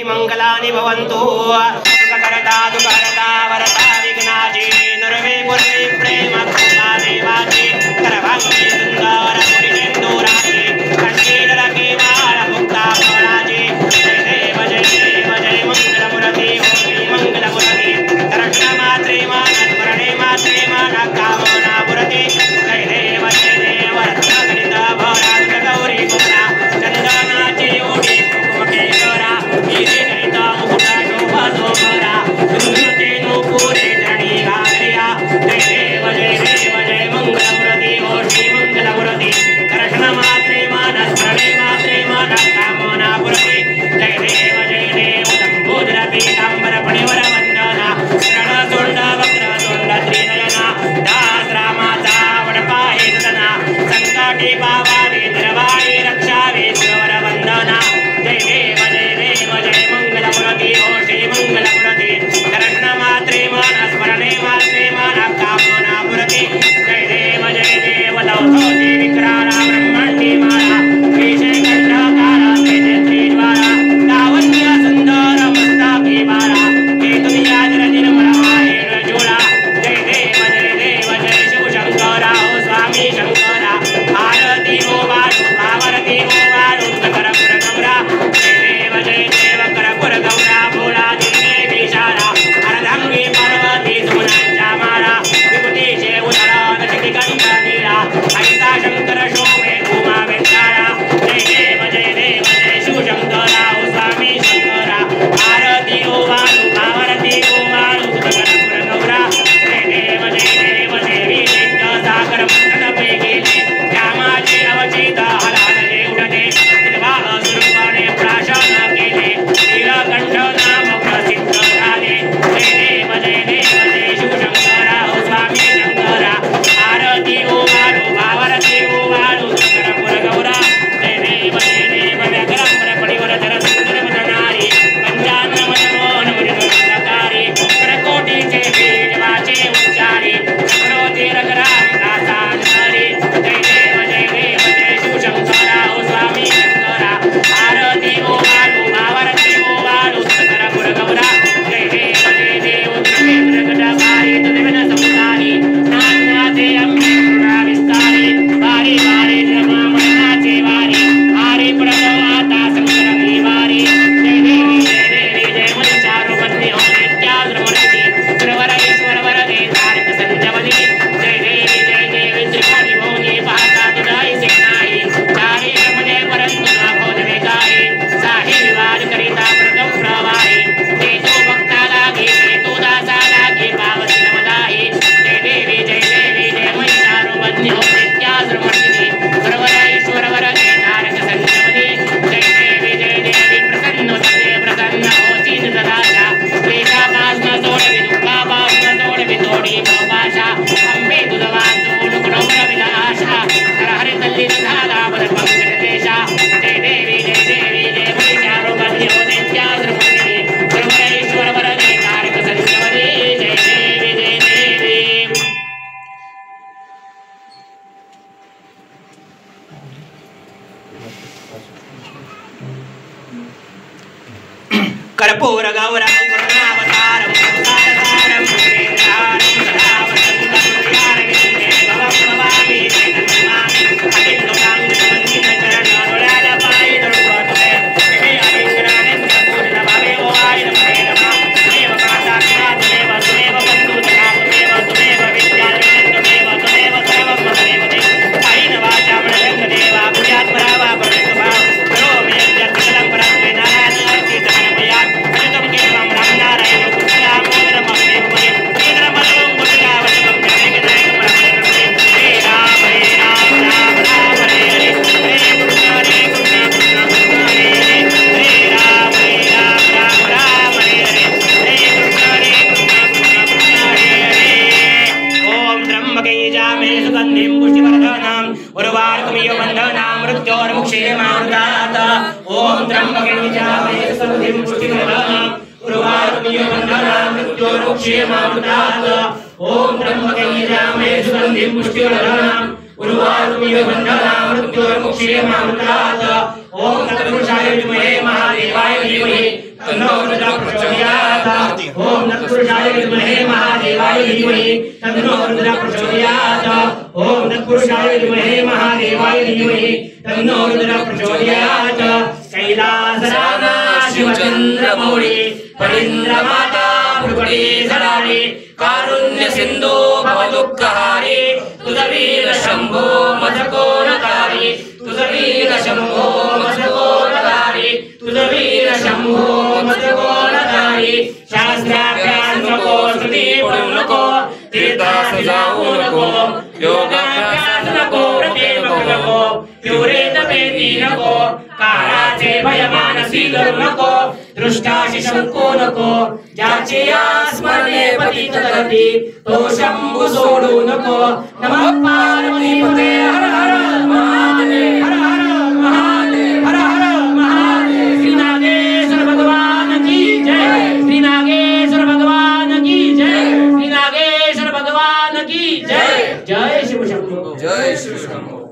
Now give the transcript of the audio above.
मंगलानि भवन्तु सुखकरता दुःखहरता वरदा विघ्नाची नुर्वे पुर्वे प्रेम कृपा देवाची करभांगी सुंदर पुरीचेंदुराची कंठीरके माळ मुक्ता फळाची जय देव जय मंगलमूर्ती ओम मंगलमूर्ती दर्शन मात्रे मान स्मरणे मात्रे मान कामना पुरते जय देव रत्नगणित भरा गौरी गोरा चंदनाची ओढी कुंकुमकेश्वरा गिरिगणिता मुकुटा शोभा सोमरा दुर्गते नुपुरे धरणी घागरिया जय देव जय मंगलमूर्ती ओ श्री मंगलमूर्ती दर्शन मात्रे मान स्मरणे मात्रे मान कामना पुरते जय देव लंबोदर पीतांबर फणिवर वंदना रणतुंड वक्रतुंड त्रिनयना दास रामाचा वडपाहे सदना संकटी पावावे निर्वाणी रक्षावे सुरवर वंदना जय देव जय मंगलमूर्ती ओ श्री मंगलमूर्ती दर्शन मात्रे मान स्मरणे मात्रे मान कामना पुरते जय देव लौथोती विक्रारा ब्रह्मांडी माला केशे कंठकारा केशे त्रिज्वाला लावण्य सुंदर मस्तकी बाला केतुनिया निर्मल माहेर जोडा जय देव जय शिव शंकरा ओ स्वामी शंकरा आरती ओ बाळू आरती ओ बाळू कर पुर गौरा जय देव कर पुर गौरा भोळा दिने विशाला अर्धांगी पार्वती सोनांच्या माळा विभूतीचे उधरण शिखिगंध नीळा ऐसा शंकर शोभे उमा वेताळा जय देव जय शिव शंकरा ओ स्वामी शंकरा आरती ओ बाळू आरती ओ बाळू कर पुर गौरा जय देव देवी नित्य सागर मंथन पैकी श्यामाची अवचित हलाले उडते विद्वाह स्वरूपाने प्राशन केले नीलकंठ नाम प्रसिद्ध झाले जय देव जय शिव शंकरा ओ स्वामी शंकरा आरती ओ बाळू आरती ओ बाळू कर पुर गौरा जय देव व्याघ्रम पडिवर धर सुंदर मदनारी पंचान्न मनमोहन मुनिकारी प्रकोटीचे बीज वाचे उच्चारी चक्रोती रगराम दासांतरी जय देव जय शिव शंकरा ओ स्वामी शंकरा आरती ओ बाळू आरती ओ बाळू कर पुर गौरा जय देव प्रगटकारी तदेवन संसारी नानाते अंबे करुणा विस्तारी वारी वारी निर्मामनाचे वारी आरे प्रभो आता संकरमी वारी जय देवी जय मनिचारो बन्नी हो नित्याद्रमूर्ती सुरवर ईश्वर वरदे तारक संजवनी जय देवी त्रिकोणी भोनी पाहता तुझाई से नाही चारी रमणे परंतु ना भोजवे काही साही विवाद करिता प्रथम प्रवाही ते तो भक्ता लागे ते तो दासा लागे पावती नमदाही जय देवी जय मनिचारो बन्नी हो नित्याद्रमूर्ती सुरवर ईश्वर वरदे तारक संजवनी जय देवी प्रसन्न सदे प्रसन्न होतीन सदाचा क्लेशापासन सोडवी दुःखापासन सोडवी तोडी पाशा अंबे तुझ वाचून कुणवर विला आशा हर हरि तल्ली झाला बल पंकज देशा जय देवी जय मनिचारो बन्नी हो नित्याद्रमूर्ती सुरवर ईश्वर वरदे तारक संजवनी जय देवी कर्पूर गौरम करुणावतारम संसारसारम मुनीन्द्राणं सदा वसन्तं प्रियारविन्दे भवं भवामि नमामि अखिललोकाङ्गमण्डित चरणोरुळ्याल पायि दरुपतुले दिवे अलिङ्गनानन्द पूर्ण भावे ओ आय नमः देव माता पिता तुमेव बन्धु सखा तुमेव विद्यालयं तुमेव सर्वं मम देव कायेन वाचा मनसेन देवा पूजात्मना वा परमेश्वरा करोमि यज्ञं सकलं परस्मै नारायण अर्पि समर्पयामि अजुतं केवलं रामनारायण कुशलां मोदरमग्नेव महि केन्द्रमलवं गुटकावशकं जगन्नायकं परमेश्वरं हे राम राम राम हरे हरे हरे कृष्ण कृष्ण हरे हरे राम राम राम हरे हरे हरे कृष्ण कृष्ण हरे हरे ओम त्र्यंबके यजामहे सुगन्धिं पुष्टिवर्धनम् उर्वारुकमिव बन्धनां मृत्योर्मुक्षीयमामृतात् ओम त्र्यंबके यजामहे सुगन्धिं पुष्टिवर्धनम् उर्वारुकमिव बन्धनां मृत्योर्मुक्षीयमामृतात् ओम त्र्यंबके यजामहे सुगन्धिं पुष्टिवर्धनम् उर्वारुकमिव बन्धनां मृत्योर्मुक्षीयमामृतात् ओम तत्पुरुषाय विद्महे महादेवाय धीमहि तन्नो रुद्र प्रचोदयात् ओम तत्पुरुषाय विद्महे महादेवाय धीमहि तन्नो रुद्र प्रचोदयात् ओम तत्पुरुषाय विद्महे महादेवाय धीमहि तन्नो रुद्र प्रचोदयात् कैलासराजा शिवचन्द्रमौळि फणीन्द्रमाता भृगुटी धराणि कारुण्य सिंधु भवदुःखहारी तुझवीर शंभो मजकोरधारी तुझवीर शंभो मजकोरधारी तुझवीर शंभो मजकोरधारी शास्त्राभ्यास नको स्तुती पडू नको तीर्थास जाऊ नको योगाभ्यास नको व्रते नको पिवरे तपेती नको काळाचे भय मानसी धरू नको दृष्टाशी शंको नको ज्याची स्मरणे पतित करती तो शंभू सोडू नको नमः पार्वतीपते हर हर महादेव हर हर महादेव हर हर महादेव श्री नागेश्वर भगवान की जय श्री नागेश्वर भगवान की जय श्री नागेश्वर भगवान की जय जय शिव शंभो जय शिव शंभो।